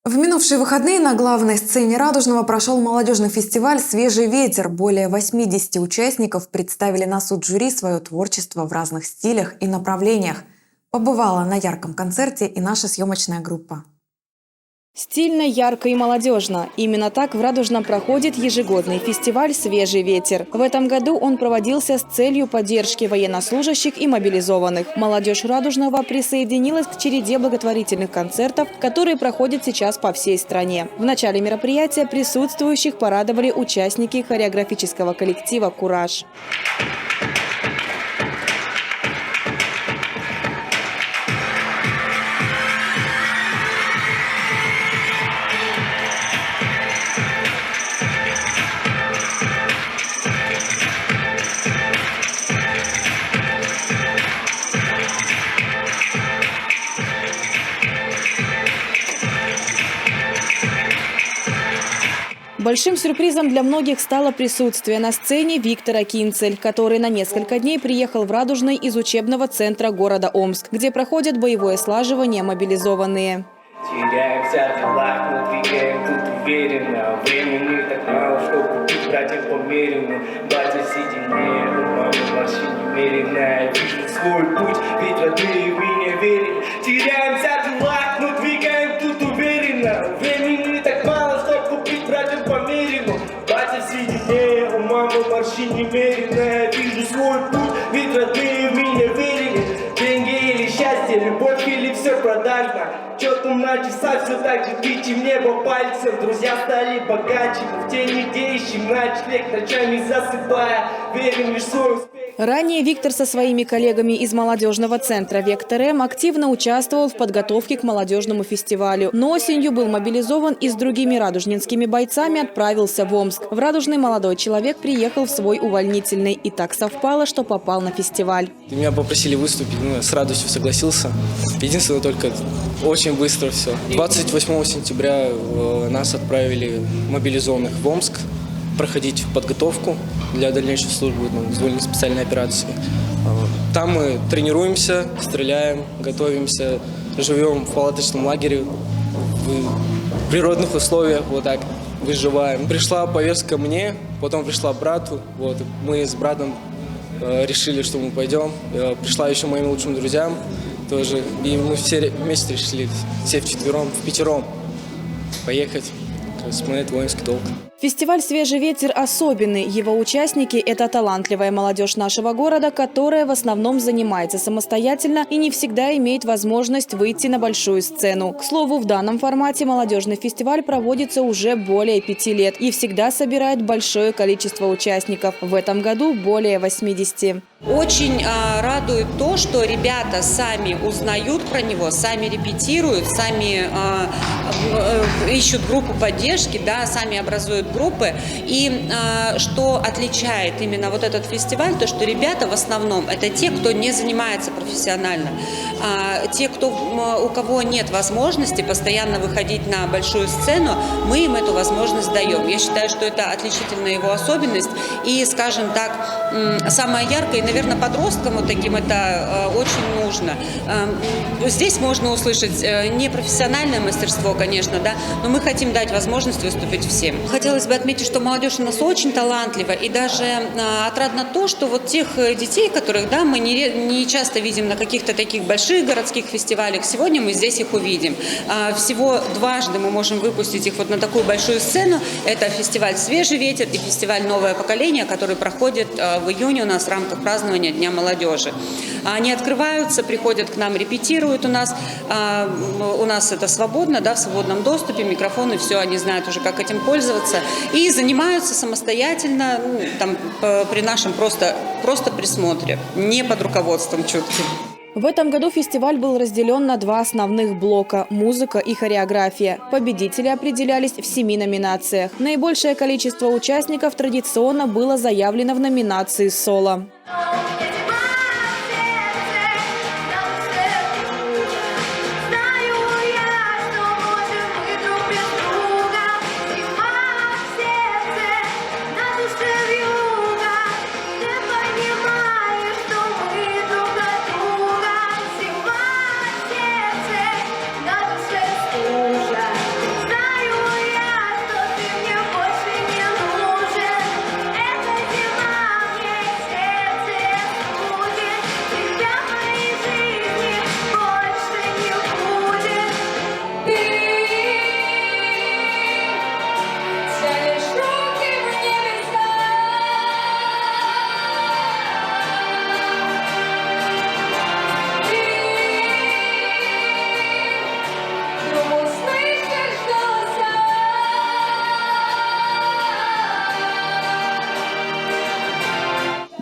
В минувшие выходные на главной сцене Радужного прошел молодежный фестиваль «Свежий ветер». Более 80 участников представили на суд жюри свое творчество в разных стилях и направлениях. Побывала на ярком концерте и наша съемочная группа. Стильно, ярко и молодежно. Именно так в Радужном проходит ежегодный фестиваль «Свежий ветер». В этом году он проводился с целью поддержки военнослужащих и мобилизованных. Молодежь Радужного присоединилась к череде благотворительных концертов, которые проходят сейчас по всей стране. В начале мероприятия присутствующих порадовали участники хореографического коллектива «Кураж». Большим сюрпризом для многих стало присутствие на сцене Виктора Кинцель, который на несколько дней приехал в Радужный из учебного центра города Омск, где проходят боевое слаживание мобилизованные. Теряемся в делах, но двигаем тут уверенно. Времени так мало, чтобы быть братьям померенно. Батя сиденье, у мамы вообще немерено. Вижу свой путь, ведь родные в меня верят. Теряемся в делах, но двигаем тут уверенно. Времени так мало, чтобы быть братьям померенно. Батя сиденье, у мамы вообще немерено. Вижу свой путь, ведь родные в меня верят. Деньги или счастье, любовь или все продажно. Чё-то на часах все так же тычем небо пальцем. Друзья стали богаче, но в тени где ищем ночлег, ночами засыпая, верим лишь в свой успех. Ранее Виктор со своими коллегами из молодежного центра «Вектор М» активно участвовал в подготовке к молодежному фестивалю. Но осенью был мобилизован и с другими радужнинскими бойцами отправился в Омск. В Радужный молодой человек приехал в свой увольнительный. И так совпало, что попал на фестиваль. Меня попросили выступить, я с радостью согласился. Единственное, только очень быстро все. 28 сентября нас отправили мобилизованных в Омск проходить подготовку для дальнейшей службы на вызвольной специальной операции. Там мы тренируемся, стреляем, готовимся, живем в палаточном лагере, в природных условиях, вот так выживаем. Пришла повестка мне, потом пришла брату, мы с братом решили, что мы пойдем. Пришла еще моим лучшим друзьям тоже, и мы все вместе решили, все впятером поехать, смотреть воинский долг. Фестиваль «Свежий ветер» особенный. Его участники – это талантливая молодежь нашего города, которая в основном занимается самостоятельно и не всегда имеет возможность выйти на большую сцену. К слову, в данном формате молодежный фестиваль проводится уже более 5 лет и всегда собирает большое количество участников. В этом году более 80. Очень радует то, что ребята сами узнают про него, сами репетируют, сами ищут группу поддержки, да, сами образуют группы. И что отличает именно вот этот фестиваль, то что ребята в основном это те, кто не занимается профессионально. Те, у кого нет возможности постоянно выходить на большую сцену, мы им эту возможность даем. Я считаю, что это отличительная его особенность. И, скажем так, самое яркое, и, наверное, подросткам вот таким это очень нужно. Здесь можно услышать непрофессиональное мастерство, конечно, да, но мы хотим дать возможность выступить всем. Хотелось бы отметить, что молодежь у нас очень талантлива, и даже отрадно то, что вот тех детей, которых, да, мы не часто видим на каких-то таких больших городских фестивалях, сегодня мы здесь их увидим. Всего дважды мы можем выпустить их вот на такую большую сцену. Это фестиваль «Свежий ветер» и фестиваль «Новое поколение», который проходит в июне у нас в рамках празднования Дня молодежи. Они открываются, приходят к нам, репетируют у нас. У нас это свободно, да, в свободном доступе, микрофоны, все, они знают уже, как этим пользоваться. И занимаются самостоятельно, там, при нашем просто присмотре, не под руководством чутким. В этом году фестиваль был разделен на 2 основных блока – музыка и хореография. Победители определялись в 7 номинациях. Наибольшее количество участников традиционно было заявлено в номинации «Соло».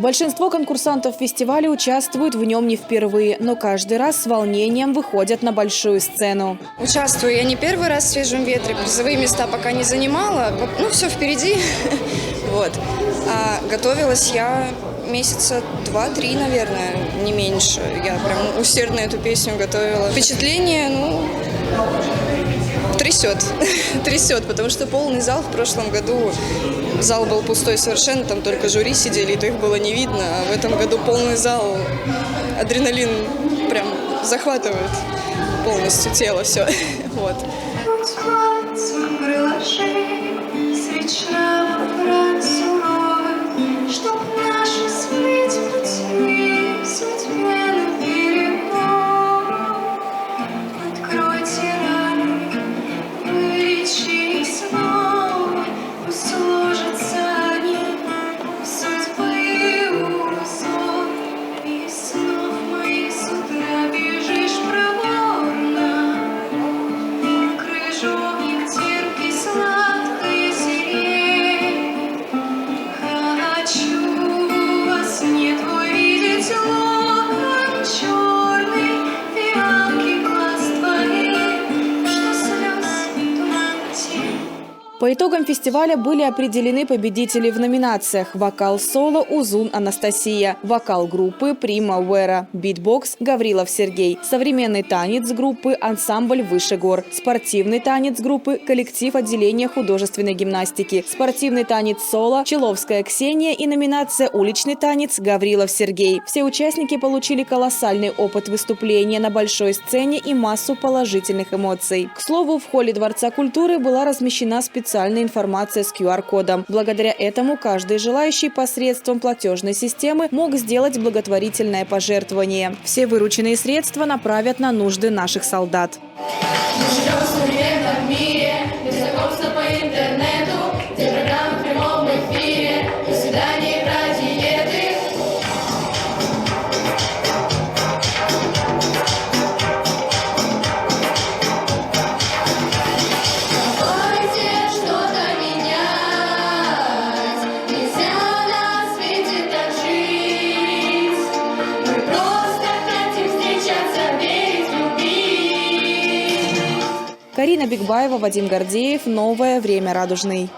Большинство конкурсантов фестиваля участвуют в нем не впервые, но каждый раз с волнением выходят на большую сцену. Участвую я не первый раз в «Свежем ветре», призовые места пока не занимала, ну все впереди, вот. А готовилась я месяца 2-3, наверное, не меньше. Я прям усердно эту песню готовила. Впечатление, ну, трясет, потому что полный зал в прошлом году, зал был пустой совершенно, там только жюри сидели, и то их было не видно, а в этом году полный зал, адреналин прям захватывает полностью тело, все, вот. По итогам фестиваля были определены победители в номинациях: вокал-соло Узун Анастасия, вокал группы Прима Вера, битбокс Гаврилов Сергей, современный танец группы Ансамбль Выше гор, спортивный танец группы Коллектив отделения художественной гимнастики, спортивный танец соло Человская Ксения и номинация Уличный танец Гаврилов Сергей. Все участники получили колоссальный опыт выступления на большой сцене и массу положительных эмоций. К слову, в холле Дворца культуры была размещена специальная информация с QR-кодом. Благодаря этому каждый желающий посредством платежной системы мог сделать благотворительное пожертвование. Все вырученные средства направят на нужды наших солдат. Карина Бигбаева, Вадим Гордеев. Новое время радужный.